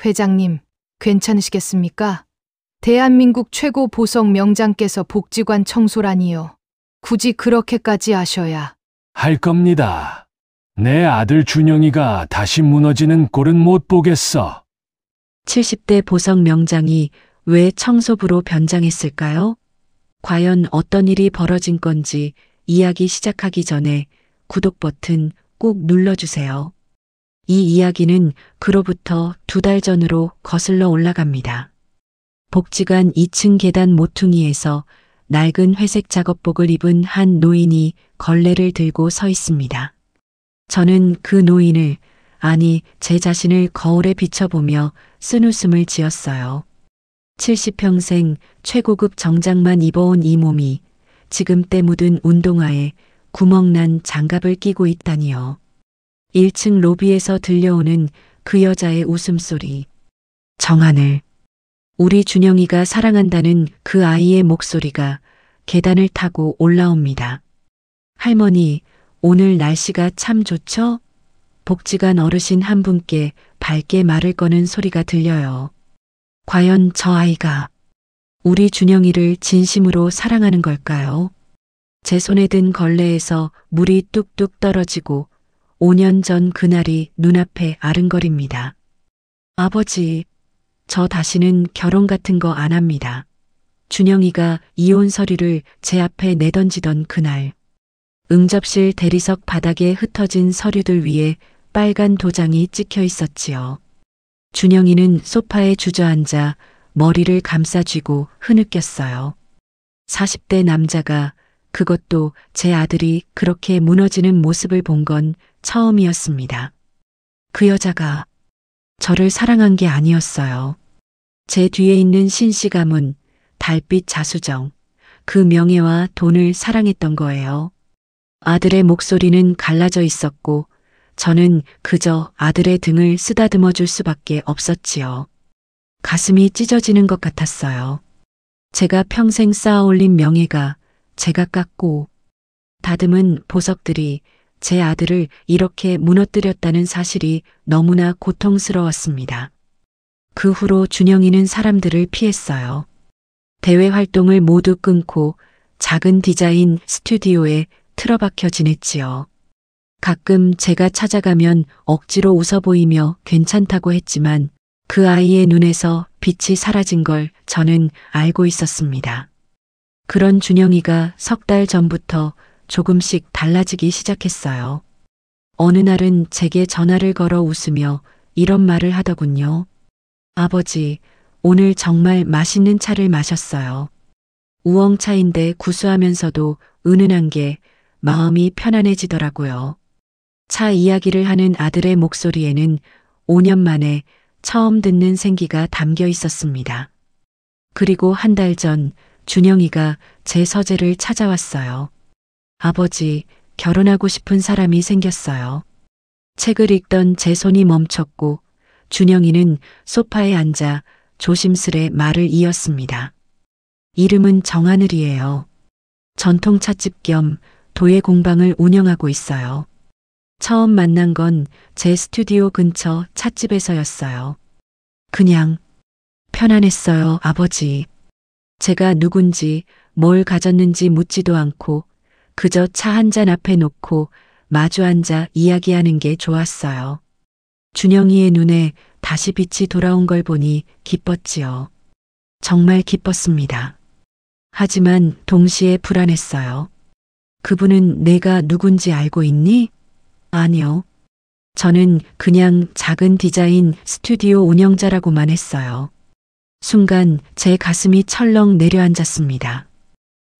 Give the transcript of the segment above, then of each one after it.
회장님, 괜찮으시겠습니까? 대한민국 최고 보석 명장께서 복지관 청소라니요. 굳이 그렇게까지 하셔야. 할 겁니다. 내 아들 준영이가 다시 무너지는 꼴은 못 보겠어. 70대 보석 명장이 왜 청소부로 변장했을까요? 과연 어떤 일이 벌어진 건지 이야기 시작하기 전에 구독 버튼 꼭 눌러주세요. 이 이야기는 그로부터 2달 전으로 거슬러 올라갑니다. 복지관 2층 계단 모퉁이에서 낡은 회색 작업복을 입은 한 노인이 걸레를 들고 서 있습니다. 저는 그 노인을, 아니 제 자신을 거울에 비춰보며 쓴웃음을 지었어요. 70평생 최고급 정장만 입어온 이 몸이 지금 때 묻은 운동화에 구멍난 장갑을 끼고 있다니요. 1층 로비에서 들려오는 그 여자의 웃음소리. 정하늘. 우리 준영이가 사랑한다는 그 아이의 목소리가 계단을 타고 올라옵니다. 할머니, 오늘 날씨가 참 좋죠? 복지관 어르신 한 분께 밝게 말을 거는 소리가 들려요. 과연 저 아이가 우리 준영이를 진심으로 사랑하는 걸까요? 제 손에 든 걸레에서 물이 뚝뚝 떨어지고 5년 전 그날이 눈앞에 아른거립니다. 아버지, 저 다시는 결혼 같은 거 안 합니다. 준영이가 이혼 서류를 제 앞에 내던지던 그날. 응접실 대리석 바닥에 흩어진 서류들 위에 빨간 도장이 찍혀 있었지요. 준영이는 소파에 주저앉아 머리를 감싸쥐고 흐느꼈어요. 40대 남자가, 그것도 제 아들이 그렇게 무너지는 모습을 본 건 처음이었습니다. 그 여자가 저를 사랑한 게 아니었어요. 제 뒤에 있는 신씨 가문, 달빛 자수정, 그 명예와 돈을 사랑했던 거예요. 아들의 목소리는 갈라져 있었고 저는 그저 아들의 등을 쓰다듬어 줄 수밖에 없었지요. 가슴이 찢어지는 것 같았어요. 제가 평생 쌓아올린 명예가 제가 깎고 다듬은 보석들이 제 아들을 이렇게 무너뜨렸다는 사실이 너무나 고통스러웠습니다. 그 후로 준영이는 사람들을 피했어요. 대외 활동을 모두 끊고 작은 디자인 스튜디오에 틀어박혀 지냈지요. 가끔 제가 찾아가면 억지로 웃어 보이며 괜찮다고 했지만 그 아이의 눈에서 빛이 사라진 걸 저는 알고 있었습니다. 그런 준영이가 3달 전부터 조금씩 달라지기 시작했어요. 어느 날은 제게 전화를 걸어 웃으며 이런 말을 하더군요. 아버지, 오늘 정말 맛있는 차를 마셨어요. 우엉차인데 구수하면서도 은은한 게 마음이 편안해지더라고요. 차 이야기를 하는 아들의 목소리에는 5년 만에 처음 듣는 생기가 담겨 있었습니다. 그리고 1달 전 준영이가 제 서재를 찾아왔어요. 아버지, 결혼하고 싶은 사람이 생겼어요. 책을 읽던 제 손이 멈췄고 준영이는 소파에 앉아 조심스레 말을 이었습니다. 이름은 정하늘이에요. 전통 찻집 겸 도예 공방을 운영하고 있어요. 처음 만난 건 제 스튜디오 근처 찻집에서였어요. 그냥 편안했어요, 아버지. 제가 누군지 뭘 가졌는지 묻지도 않고 그저 차 한 잔 앞에 놓고 마주 앉아 이야기하는 게 좋았어요. 준영이의 눈에 다시 빛이 돌아온 걸 보니 기뻤지요. 정말 기뻤습니다. 하지만 동시에 불안했어요. 그분은 내가 누군지 알고 있니? 아니요. 저는 그냥 작은 디자인 스튜디오 운영자라고만 했어요. 순간 제 가슴이 철렁 내려앉았습니다.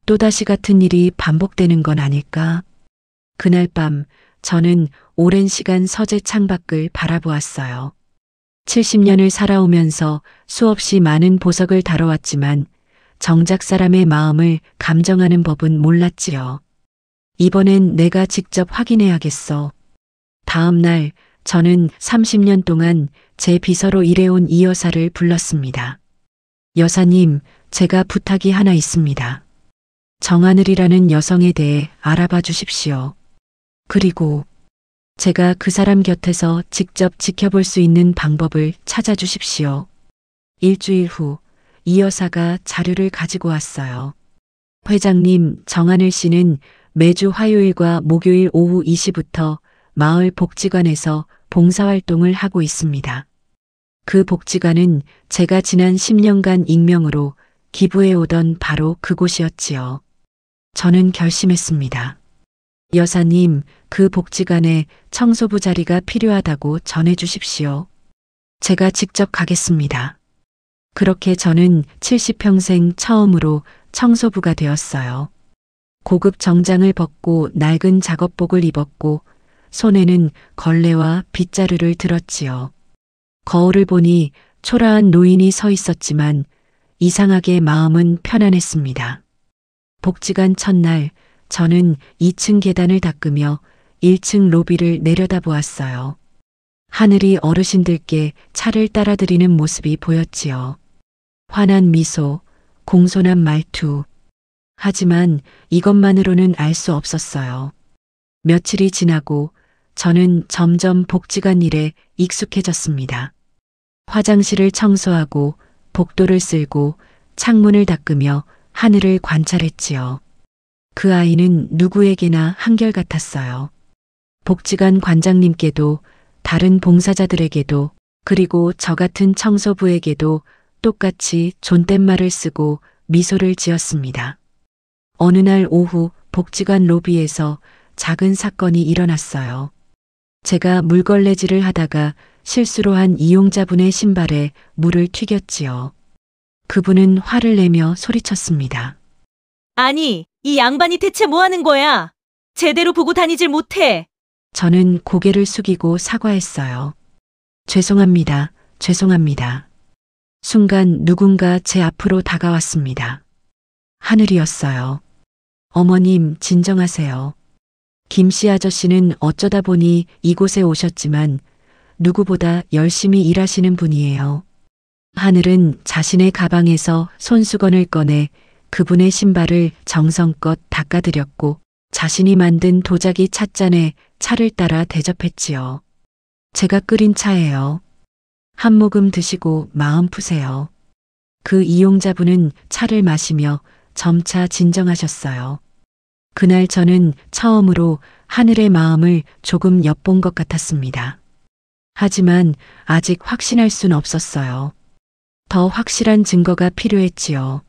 또다시 같은 일이 반복되는 건 아닐까? 그날 밤 저는 오랜 시간 서재 창밖을 바라보았어요. 70년을 살아오면서 수없이 많은 보석을 다뤄왔지만 정작 사람의 마음을 감정하는 법은 몰랐지요. 이번엔 내가 직접 확인해야겠어. 다음 날 저는 30년 동안 제 비서로 일해온 이 여사를 불렀습니다. 여사님, 제가 부탁이 하나 있습니다. 정하늘이라는 여성에 대해 알아봐 주십시오. 그리고 제가 그 사람 곁에서 직접 지켜볼 수 있는 방법을 찾아주십시오. 일주일 후, 이 여사가 자료를 가지고 왔어요. 회장님, 정하늘 씨는 매주 화요일과 목요일 오후 2시부터 마을 복지관에서 봉사활동을 하고 있습니다. 그 복지관은 제가 지난 10년간 익명으로 기부해 오던 바로 그곳이었지요. 저는 결심했습니다. 여사님, 그 복지관에 청소부 자리가 필요하다고 전해 주십시오. 제가 직접 가겠습니다. 그렇게 저는 70평생 처음으로 청소부가 되었어요. 고급 정장을 벗고 낡은 작업복을 입었고 손에는 걸레와 빗자루를 들었지요. 거울을 보니 초라한 노인이 서 있었지만 이상하게 마음은 편안했습니다. 복지관 첫날 저는 2층 계단을 닦으며 1층 로비를 내려다보았어요. 하늘이 어르신들께 차를 따라드리는 모습이 보였지요. 환한 미소, 공손한 말투. 하지만 이것만으로는 알 수 없었어요. 며칠이 지나고 저는 점점 복지관 일에 익숙해졌습니다. 화장실을 청소하고 복도를 쓸고 창문을 닦으며 하늘을 관찰했지요. 그 아이는 누구에게나 한결같았어요. 복지관 관장님께도 다른 봉사자들에게도 그리고 저 같은 청소부에게도 똑같이 존댓말을 쓰고 미소를 지었습니다. 어느 날 오후 복지관 로비에서 작은 사건이 일어났어요. 제가 물걸레질을 하다가 실수로 한 이용자분의 신발에 물을 튀겼지요. 그분은 화를 내며 소리쳤습니다. 아니, 이 양반이 대체 뭐 하는 거야? 제대로 보고 다니질 못해. 저는 고개를 숙이고 사과했어요. 죄송합니다. 죄송합니다. 순간 누군가 제 앞으로 다가왔습니다. 하늘이었어요. 어머님, 진정하세요. 김씨 아저씨는 어쩌다 보니 이곳에 오셨지만 누구보다 열심히 일하시는 분이에요. 하늘은 자신의 가방에서 손수건을 꺼내 그분의 신발을 정성껏 닦아드렸고 자신이 만든 도자기 찻잔에 차를 따라 대접했지요. 제가 끓인 차예요. 한 모금 드시고 마음 푸세요. 그 이용자분은 차를 마시며 점차 진정하셨어요. 그날 저는 처음으로 하늘의 마음을 조금 엿본 것 같았습니다. 하지만 아직 확신할 순 없었어요. 더 확실한 증거가 필요했지요.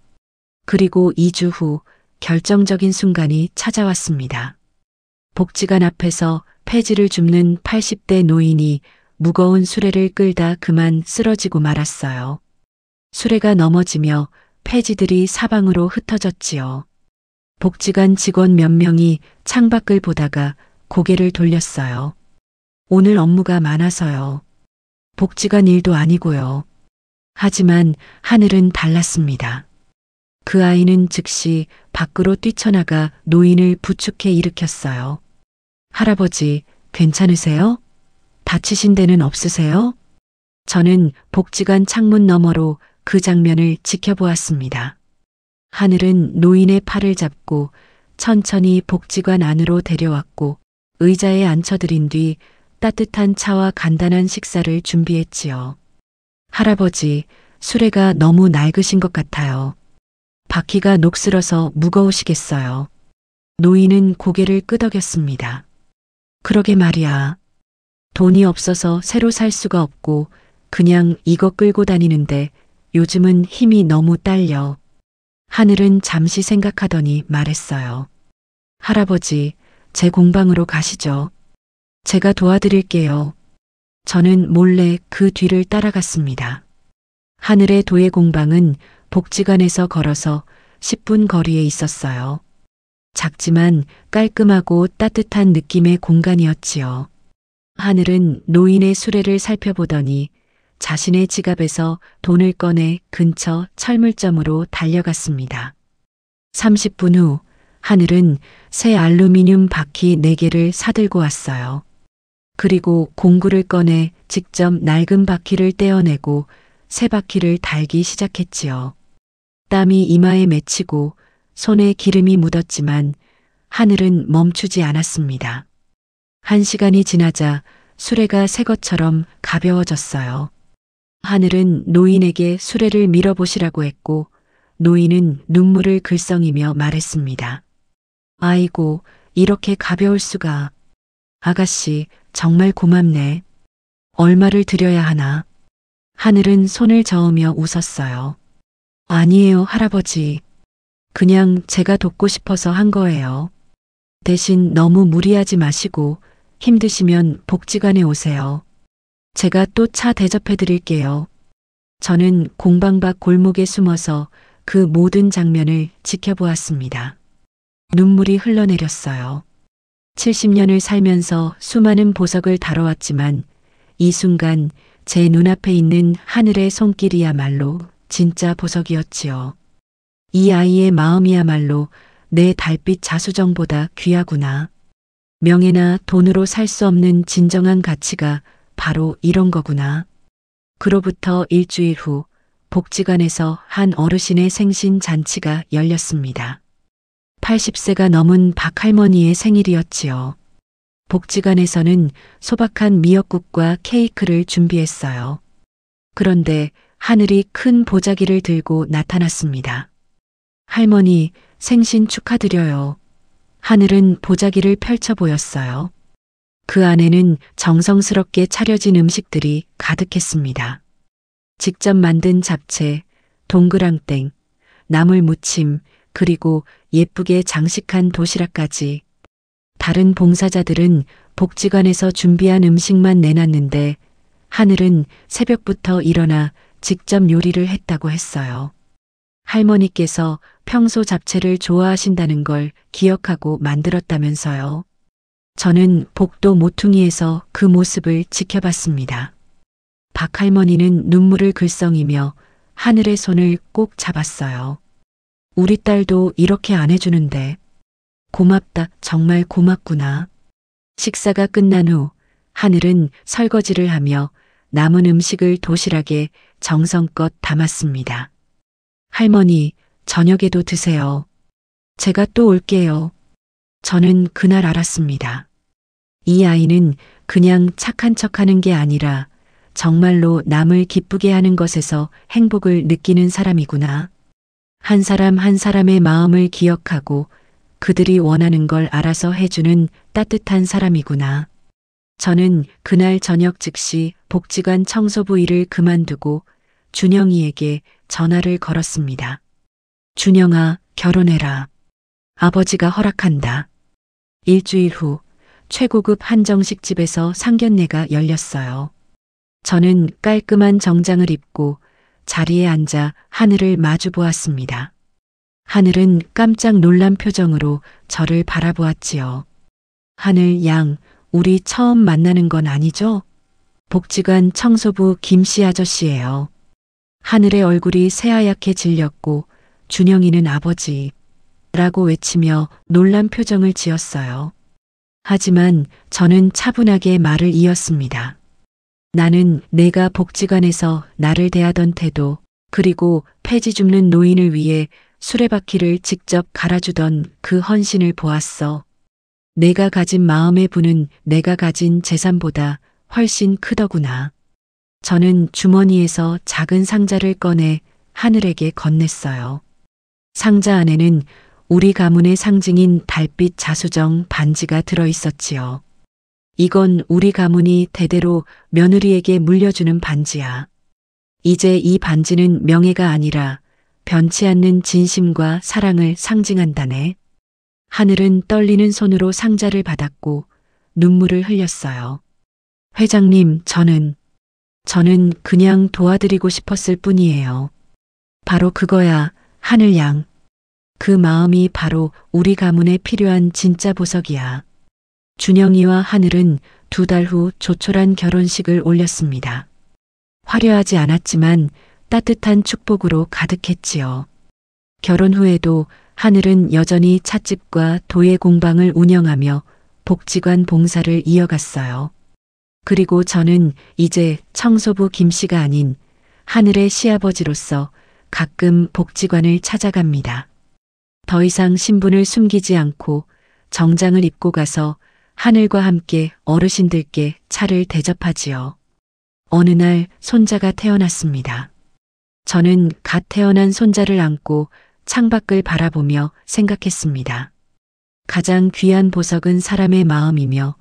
그리고 2주 후 결정적인 순간이 찾아왔습니다. 복지관 앞에서 폐지를 줍는 80대 노인이 무거운 수레를 끌다 그만 쓰러지고 말았어요. 수레가 넘어지며 폐지들이 사방으로 흩어졌지요. 복지관 직원 몇 명이 창밖을 보다가 고개를 돌렸어요. 오늘 업무가 많아서요. 복지관 일도 아니고요. 하지만 하늘은 달랐습니다. 그 아이는 즉시 밖으로 뛰쳐나가 노인을 부축해 일으켰어요. 할아버지, 괜찮으세요? 다치신 데는 없으세요? 저는 복지관 창문 너머로 그 장면을 지켜보았습니다. 하늘은 노인의 팔을 잡고 천천히 복지관 안으로 데려왔고 의자에 앉혀드린 뒤 따뜻한 차와 간단한 식사를 준비했지요. 할아버지, 수레가 너무 낡으신 것 같아요. 바퀴가 녹슬어서 무거우시겠어요. 노인은 고개를 끄덕였습니다. 그러게 말이야. 돈이 없어서 새로 살 수가 없고 그냥 이거 끌고 다니는데 요즘은 힘이 너무 딸려. 하늘은 잠시 생각하더니 말했어요. 할아버지, 제 공방으로 가시죠. 제가 도와드릴게요. 저는 몰래 그 뒤를 따라갔습니다. 하늘의 도예 공방은 복지관에서 걸어서 10분 거리에 있었어요. 작지만 깔끔하고 따뜻한 느낌의 공간이었지요. 하늘은 노인의 수레를 살펴보더니 자신의 지갑에서 돈을 꺼내 근처 철물점으로 달려갔습니다. 30분 후 하늘은 새 알루미늄 바퀴 4개를 사들고 왔어요. 그리고 공구를 꺼내 직접 낡은 바퀴를 떼어내고 새 바퀴를 달기 시작했지요. 땀이 이마에 맺히고 손에 기름이 묻었지만 하늘은 멈추지 않았습니다. 1시간이 지나자 수레가 새 것처럼 가벼워졌어요. 하늘은 노인에게 수레를 밀어보시라고 했고 노인은 눈물을 글썽이며 말했습니다. 아이고, 이렇게 가벼울 수가. 아가씨, 정말 고맙네. 얼마를 드려야 하나? 하늘은 손을 저으며 웃었어요. 아니에요, 할아버지. 그냥 제가 돕고 싶어서 한 거예요. 대신 너무 무리하지 마시고 힘드시면 복지관에 오세요. 제가 또 차 대접해 드릴게요. 저는 공방 밖 골목에 숨어서 그 모든 장면을 지켜보았습니다. 눈물이 흘러내렸어요. 70년을 살면서 수많은 보석을 다뤄왔지만 이 순간 제 눈앞에 있는 하늘의 손길이야말로 진짜 보석이었지요. 이 아이의 마음이야말로 내 달빛 자수정보다 귀하구나. 명예나 돈으로 살 수 없는 진정한 가치가 바로 이런 거구나. 그로부터 일주일 후 복지관에서 한 어르신의 생신 잔치가 열렸습니다. 80세가 넘은 박할머니의 생일이었지요. 복지관에서는 소박한 미역국과 케이크를 준비했어요. 그런데 하늘이 큰 보자기를 들고 나타났습니다. 할머니, 생신 축하드려요. 하늘은 보자기를 펼쳐 보였어요. 그 안에는 정성스럽게 차려진 음식들이 가득했습니다. 직접 만든 잡채, 동그랑땡, 나물 무침, 그리고 예쁘게 장식한 도시락까지. 다른 봉사자들은 복지관에서 준비한 음식만 내놨는데 하늘은 새벽부터 일어나 직접 요리를 했다고 했어요. 할머니께서 평소 잡채를 좋아하신다는 걸 기억하고 만들었다면서요. 저는 복도 모퉁이에서 그 모습을 지켜봤습니다. 박할머니는 눈물을 글썽이며 하늘의 손을 꼭 잡았어요. 우리 딸도 이렇게 안 해주는데. 고맙다, 정말 고맙구나. 식사가 끝난 후 하늘은 설거지를 하며 남은 음식을 도시락에 정성껏 담았습니다. 할머니, 저녁에도 드세요. 제가 또 올게요. 저는 그날 알았습니다. 이 아이는 그냥 착한 척하는 게 아니라 정말로 남을 기쁘게 하는 것에서 행복을 느끼는 사람이구나. 한 사람 한 사람의 마음을 기억하고 그들이 원하는 걸 알아서 해주는 따뜻한 사람이구나. 저는 그날 저녁 즉시 복지관 청소부 일을 그만두고 준영이에게 전화를 걸었습니다. 준영아, 결혼해라. 아버지가 허락한다. 일주일 후 최고급 한정식 집에서 상견례가 열렸어요. 저는 깔끔한 정장을 입고 자리에 앉아 하늘을 마주 보았습니다. 하늘은 깜짝 놀란 표정으로 저를 바라보았지요. 하늘 양, 우리 처음 만나는 건 아니죠? 복지관 청소부 김씨 아저씨예요. 하늘의 얼굴이 새하얗게 질렸고 준영이는 아버지 라고 외치며 놀란 표정을 지었어요. 하지만 저는 차분하게 말을 이었습니다. 나는 내가 복지관에서 나를 대하던 태도, 그리고 폐지 줍는 노인을 위해 수레바퀴를 직접 갈아주던 그 헌신을 보았어. 내가 가진 마음의 부는 내가 가진 재산보다 훨씬 크더구나. 저는 주머니에서 작은 상자를 꺼내 하늘에게 건넸어요. 상자 안에는 우리 가문의 상징인 달빛 자수정 반지가 들어있었지요. 이건 우리 가문이 대대로 며느리에게 물려주는 반지야. 이제 이 반지는 명예가 아니라 변치 않는 진심과 사랑을 상징한다네. 하늘은 떨리는 손으로 상자를 받았고 눈물을 흘렸어요. 회장님, 저는 그냥 도와드리고 싶었을 뿐이에요. 바로 그거야, 하늘 양. 그 마음이 바로 우리 가문에 필요한 진짜 보석이야. 준영이와 하늘은 2달 후 조촐한 결혼식을 올렸습니다. 화려하지 않았지만 따뜻한 축복으로 가득했지요. 결혼 후에도 하늘은 여전히 찻집과 도예 공방을 운영하며 복지관 봉사를 이어갔어요. 그리고 저는 이제 청소부 김씨가 아닌 하늘의 시아버지로서 가끔 복지관을 찾아갑니다. 더 이상 신분을 숨기지 않고 정장을 입고 가서 하늘과 함께 어르신들께 차를 대접하지요. 어느 날 손자가 태어났습니다. 저는 갓 태어난 손자를 안고 창밖을 바라보며 생각했습니다. 가장 귀한 보석은 사람의 마음이며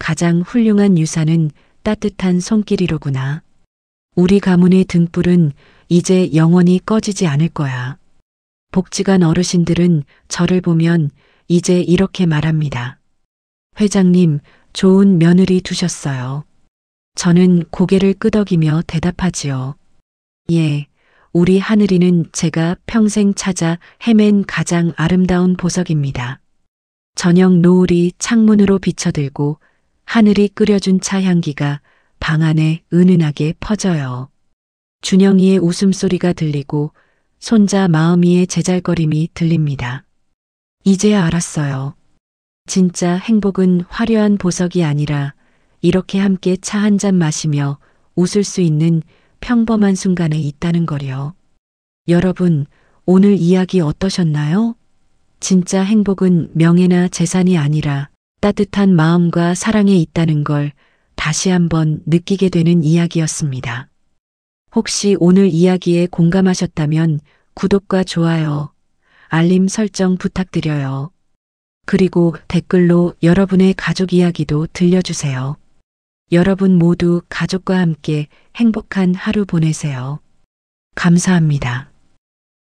가장 훌륭한 유산은 따뜻한 손길이로구나. 우리 가문의 등불은 이제 영원히 꺼지지 않을 거야. 복지관 어르신들은 저를 보면 이제 이렇게 말합니다. 회장님, 좋은 며느리 두셨어요. 저는 고개를 끄덕이며 대답하지요. 예, 우리 하늘이는 제가 평생 찾아 헤맨 가장 아름다운 보석입니다. 저녁 노을이 창문으로 비쳐들고 하늘이 끓여준 차 향기가 방 안에 은은하게 퍼져요. 준영이의 웃음소리가 들리고 손자 마음이의 제잘거림이 들립니다. 이제야 알았어요. 진짜 행복은 화려한 보석이 아니라 이렇게 함께 차 한 잔 마시며 웃을 수 있는 평범한 순간에 있다는 거요. 여러분, 오늘 이야기 어떠셨나요? 진짜 행복은 명예나 재산이 아니라 따뜻한 마음과 사랑에 있다는 걸 다시 한번 느끼게 되는 이야기였습니다. 혹시 오늘 이야기에 공감하셨다면 구독과 좋아요, 알림 설정 부탁드려요. 그리고 댓글로 여러분의 가족 이야기도 들려주세요. 여러분 모두 가족과 함께 행복한 하루 보내세요. 감사합니다.